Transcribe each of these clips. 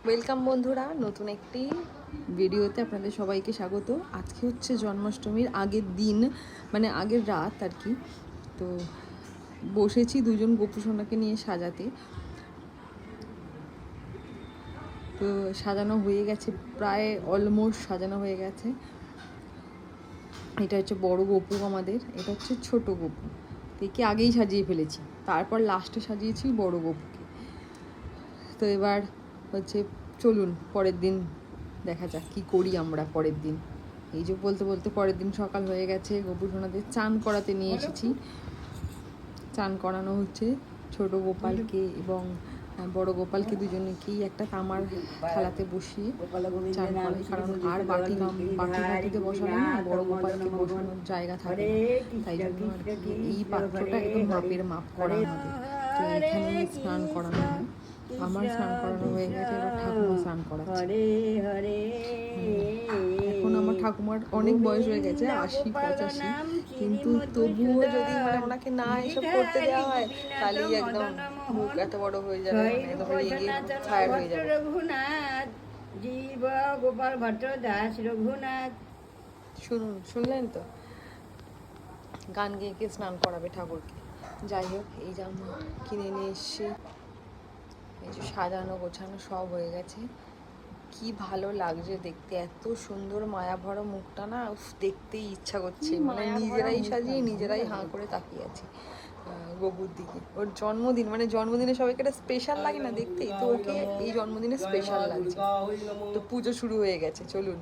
Welcome বন্ধুরা, নতুন একটি ভিডিওতে আপনাদের সবাইকে স্বাগত। আজকে হচ্ছে জন্মাষ্টমীর আগের দিন, মানে আগের রাত আর কি। তো বসেছি দুজন গোপুসোনাকে নিয়ে সাজাতে। তো সাজানো হয়ে গেছে, প্রায় অলমোস্ট সাজানো হয়ে গেছে। এটা হচ্ছে বড় গোপু আমাদের, এটা হচ্ছে ছোট গোপু। একে আগেই সাজিয়ে ফেলেছি, তারপর লাস্টে সাজিয়েছি বড় গোপুকে। তো এবার হচ্ছে চলুন পরের দিন দেখা যাক কী করি আমরা পরের দিন। এই যে বলতে বলতে পরের দিন সকাল হয়ে গেছে। গোপুসোনাদের চান করাতে নিয়ে এসেছি। চান করানো হচ্ছে ছোট গোপালকে এবং বড় গোপালকে, দুজনেকেই একটা তামার থালাতে বসিয়ে চান করাই। কারণ আর বাটিতে বসালে না বড় গোপালকে বসানোর জায়গা থাকে না, তাই জন্য আর কি এই পাত্রটা একদম মাপ করা আমাদের। তো এখানে স্নান করানো হয়। আমার স্নান করানো হয়ে গেছে, এবার ঠাকুমা স্নান করাচ্ছে। এখন আমার ঠাকুমার অনেক বয়স হয়ে গেছে, 80-85, কিন্তু তবুও যদি ওনাকে না এসব করতে দেওয়া হয় তাহলে একদম মুখ এত বড় হয়ে যাবে, একদম রেগে ফায়ার হয়ে যাবে। রঘুনাথ জীব গোপাল ভট্ট দাস রঘুনাথ। শুনলেন তো, গান গেয়ে কে স্নান করাবে ঠাকুরকে। যাই হোক, এই জামা কিনে নিয়ে এসছি। এই যে সাজানো গোছানো সব হয়ে গেছে। কি ভালো লাগছে দেখতে, এত সুন্দর মায়া ভরা মুখটা না, দেখতেই ইচ্ছা করছে। মানে নিজেরাই সাজিয়ে নিজেরাই হাঁ করে তাকিয়ে আছি গবুর দিকে। ওর জন্মদিন, মানে জন্মদিনে সবাইকে একটা স্পেশাল লাগে না দেখতে, তো ওকে এই জন্মদিনে স্পেশাল লাগছে। তো পুজো শুরু হয়ে গেছে, চলুন।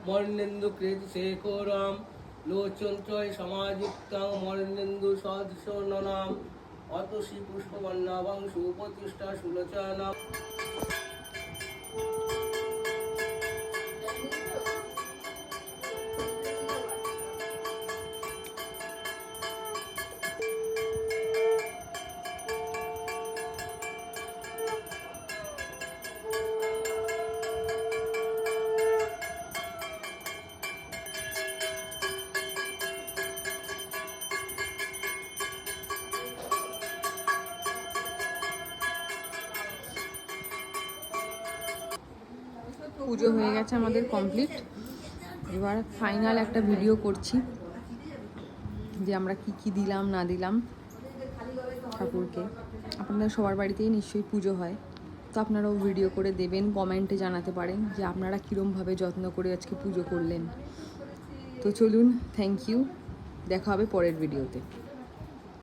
মর্নেন্দু কৃত শেখরম লোচন ত্রয় সমাযুক্তং মর্নেন্দু সদৃশনাম অতসী পুষ্পবর্ণাবং সুপ্রতিষ্ঠা সুলোচনাম। পুজো হয়ে গেছে আমাদের কমপ্লিট। এবার ফাইনাল একটা ভিডিও করছি যে আমরা কি কি দিলাম না দিলাম ঠাকুরকে। আপনাদের সবার বাড়িতেই নিশ্চয়ই পুজো হয়, তো আপনারাও ভিডিও করে দেবেন, কমেন্টে জানাতে পারেন যে আপনারা কীরমভাবে যত্ন করে আজকে পুজো করলেন। তো চলুন, থ্যাংক ইউ, দেখা হবে পরের ভিডিওতে।